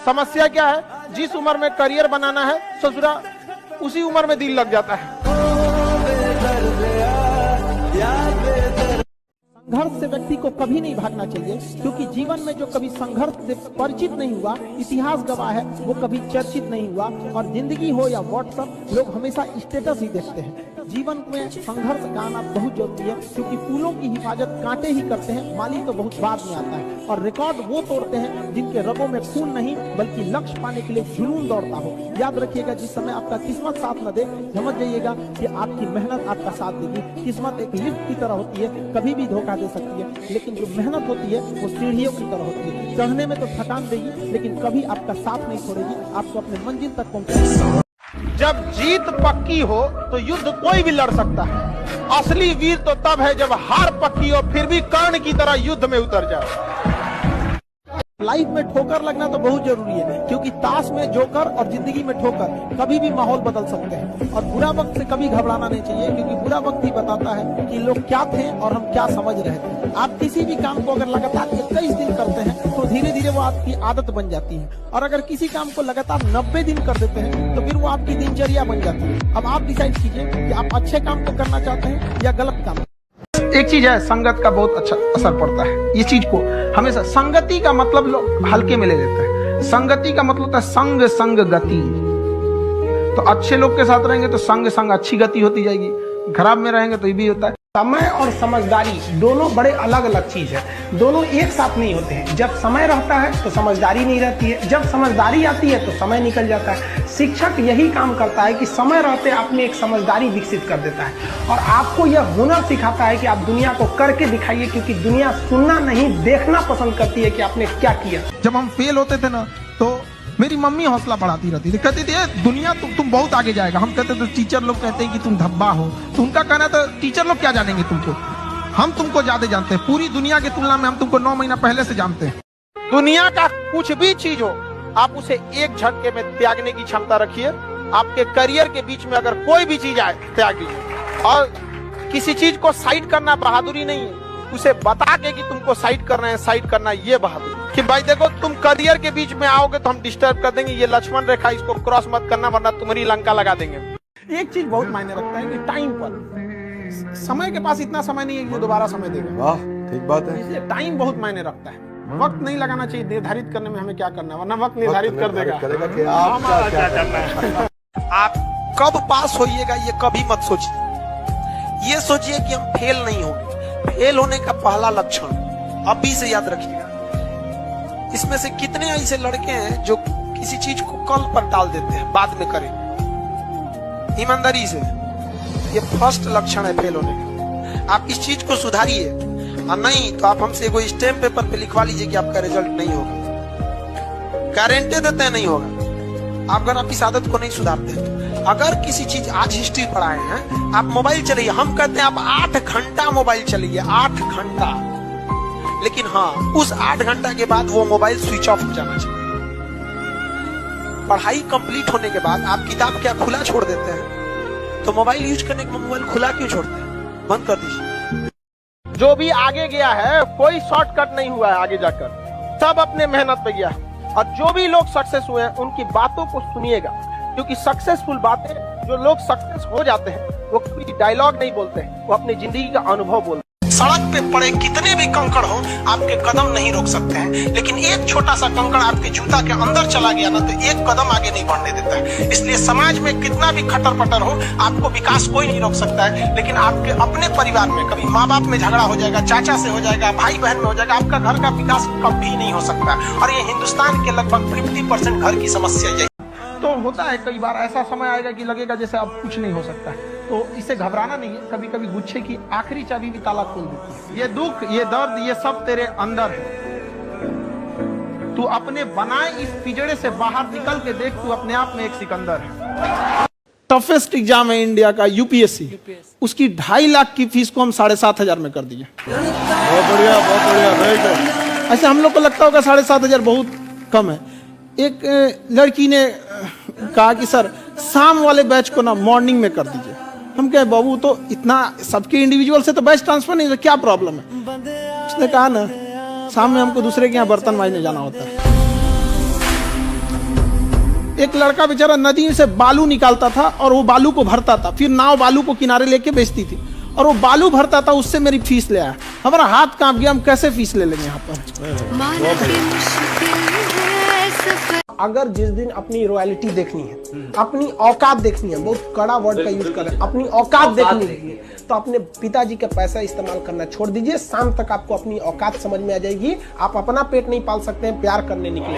समस्या क्या है, जिस उम्र में करियर बनाना है ससुरा उसी उम्र में दिल लग जाता है। संघर्ष से व्यक्ति को कभी नहीं भागना चाहिए, क्योंकि जीवन में जो कभी संघर्ष से परिचित नहीं हुआ, इतिहास गवाह है, वो कभी चर्चित नहीं हुआ। और जिंदगी हो या व्हाट्सएप, लोग हमेशा स्टेटस ही देखते हैं। जीवन में संघर्ष का आना बहुत जरूरी है, क्योंकि फूलों की हिफाजत कांटे ही करते हैं, माली तो बहुत बाद में आता है। और रिकॉर्ड वो तोड़ते हैं जिनके रगों में खून नहीं बल्कि लक्ष्य पाने के लिए जुनून दौड़ता हो। याद रखिएगा, जिस समय आपका किस्मत साथ न दे, समझ जाइएगा कि आपकी मेहनत आपका साथ देगी। किस्मत एक लिफ्ट की तरह होती है, कभी भी धोखा दे सकती है, लेकिन जो मेहनत होती है वो सीढ़ियों की तरह होती है। चढ़ने में तो थकान देगी, लेकिन कभी आपका साथ नहीं छोड़ेगी, आपको अपने मंजिल तक पहुंचाएगी। जब जीत पक्की हो तो युद्ध कोई भी लड़ सकता है। असली वीर तो तब है जब हार पक्की हो फिर भी कर्ण की तरह युद्ध में उतर जाए। लाइफ में ठोकर लगना तो बहुत जरूरी है, क्योंकि ताश में जोकर और जिंदगी में ठोकर कभी भी माहौल बदल सकते हैं। और बुरा वक्त से कभी घबराना नहीं चाहिए, क्योंकि बुरा वक्त ही बताता है कि लोग क्या थे और हम क्या समझ रहे थे। आप किसी भी काम को अगर लगातार 21 दिन करते हैं तो धीरे धीरे वो आपकी आदत बन जाती है, और अगर किसी काम को लगातार 90 दिन कर देते हैं तो फिर वो आपकी दिनचर्या बन जाती है। अब आप डिसाइड कीजिए कि आप अच्छे काम को करना चाहते हैं या गलत काम। एक चीज है, संगत का बहुत अच्छा असर पड़ता है। ये चीज को हमेशा, संगति का मतलब लोग हल्के में ले लेते हैं। संगति का मतलब होता है संग संग गति। तो अच्छे लोग के साथ रहेंगे तो संग संग अच्छी गति होती जाएगी, खराब में रहेंगे तो ये भी होता है। समय और समझदारी दोनों बड़े अलग अलग चीज है, दोनों एक साथ नहीं होते हैं। जब समय रहता है तो समझदारी नहीं रहती है, जब समझदारी आती है तो समय निकल जाता है। शिक्षक यही काम करता है कि समय रहते आप में एक समझदारी विकसित कर देता है, और आपको यह हुनर सिखाता है कि आप दुनिया को करके दिखाइए, क्योंकि दुनिया सुनना नहीं देखना पसंद करती है कि आपने क्या किया। जब हम फेल होते थे ना, तो मेरी मम्मी हौसला बढ़ाती रहती थी, कहती थी दुनिया तुम बहुत आगे जाएगा। हम कहते थे, टीचर लोग कहते हैं कि तुम धब्बा हो, तो उनका कहना था टीचर लोग क्या जानेंगे तुमको, हम तुमको ज्यादा जानते हैं। पूरी दुनिया की तुलना में हम तुमको 9 महीना पहले से जानते हैं। दुनिया का कुछ भी चीज हो, आप उसे एक झटके में त्यागने की क्षमता रखिए। आपके करियर के बीच में अगर कोई भी चीज आए, त्याग दीजिए। और किसी चीज को साइड करना बहादुरी नहीं है, उसे बता के कि तुमको साइड करना है, साइड करना ये बहादुरी। कि भाई देखो, तुम करियर के बीच में आओगे तो हम डिस्टर्ब कर देंगे, ये लक्ष्मण रेखा, इसको क्रॉस मत करना वरना तुम्हारी लंका लगा देंगे। एक चीज बहुत मायने रखता है कि टाइम पर, समय के पास इतना समय नहीं है कि वो दोबारा समय देगा। वाह, ठीक बात है। इसलिए टाइम बहुत मायने रखता है। वक्त नहीं लगाना चाहिए निर्धारित करने में हमें क्या करना है, वरना वक्त निर्धारित कर देगा कि आप क्या करना है। आप कब पास होइएगा ये कभी मत सोचिए, ये सोचिए कि हम फेल नहीं होंगे। फेल होने का पहला लक्षण अभी से याद रखिएगा। इसमें से कितने ऐसे लड़के हैं जो किसी चीज को कल पर टाल देते हैं, बाद में करें। ईमानदारी से, ये फर्स्ट लक्षण है फेल होने का। आप इस चीज को सुधारिए, और नहीं तो आप हमसे कोई स्टैम्प पेपर पे लिखवा लीजिए कि आपका रिजल्ट नहीं होगा। गारंटी देते हैं नहीं होगा, अगर आप इस आदत को नहीं सुधारते हैं। अगर किसी चीज, आज हिस्ट्री पढ़ाए हैं, आप मोबाइल चलाइए, हम कहते हैं आप 8 घंटा मोबाइल चलाइए, 8 घंटा। लेकिन हाँ, उस 8 घंटा के बाद वो मोबाइल स्विच ऑफ हो जाना चाहिए। पढ़ाई कंप्लीट होने के बाद आप किताब क्या खुला छोड़ देते हैं, तो मोबाइल यूज करने के मोबाइल खुला क्यों छोड़ते हैं? बंद कर दीजिए। जो भी आगे गया है, कोई शॉर्टकट नहीं हुआ है आगे जाकर, सब अपने मेहनत पे गया है। और जो भी लोग सक्सेस हुए हैं उनकी बातों को सुनिएगा, क्योंकि सक्सेसफुल बातें, जो लोग सक्सेस हो जाते हैं वो कोई डायलॉग नहीं बोलते हैं, वो अपनी जिंदगी का अनुभव बोलते हैं। सड़क पे पड़े कितने भी कंकड़ हो, आपके कदम नहीं रोक सकते हैं, लेकिन एक छोटा सा कंकड़ आपके जूता के अंदर चला गया ना, तो एक कदम आगे नहीं बढ़ने देता है। इसलिए समाज में कितना भी खटर पटर हो, आपको विकास कोई नहीं रोक सकता है। लेकिन आपके अपने परिवार में कभी माँ बाप में झगड़ा हो जाएगा, चाचा से हो जाएगा, भाई बहन में हो जाएगा, आपका घर का विकास कभी नहीं हो सकता। और ये हिंदुस्तान के लगभग 50% घर की समस्या यही। तो होता है कई बार ऐसा समय आएगा कि लगेगा जैसे अब कुछ नहीं हो सकता है, तो इससे घबराना नहीं है। कभी कभी गुच्छे की आखिरी चाबी भी ताला खोल देती है। ये दुख, ये दर्द, ये सब तेरे अंदर है। तू अपने बनाए इस पिंजड़े से बाहर निकल के देख, तू अपने आप में एक सिकंदर है। टफेस्ट एग्जाम है इंडिया का, यूपीएससी, उसकी 2.5 लाख की फीस को हम 7,500 में कर दिए। बहुत बढ़िया, बहुत बढ़िया, वेरी गुड। ऐसे हम लोग को लगता होगा 7,500 बहुत कम है। एक लड़की ने कहा कि सर शाम वाले बैच को ना मॉर्निंग में कर दीजिए। हम कहे बाबू, तो इतना सबके इंडिविजुअल से तो बैच ट्रांसफर नहीं, तो क्या प्रॉब्लम है? उसने कहा ना, शाम में हमको दूसरे के यहाँ बर्तन मांजने जाना होता है। एक लड़का बेचारा नदी से बालू निकालता था और वो बालू को भरता था, फिर नाव बालू को किनारे लेके बेचती थी और वो बालू भरता था, उससे मेरी फीस ले आया। हमारा हाथ कांप गया, हम कैसे फीस ले लेंगे यहाँ पर। अगर जिस दिन अपनी रॉयल्टी देखनी है, अपनी औकात देखनी है, बहुत कड़ा वर्ड का यूज कर रहे हैं, अपनी औकात देखनी है, तो अपने पिताजी का पैसा इस्तेमाल करना छोड़ दीजिए। शाम तक आपको अपनी औकात समझ में आ जाएगी। आप अपना पेट नहीं पाल सकते हैं, प्यार करने निकले।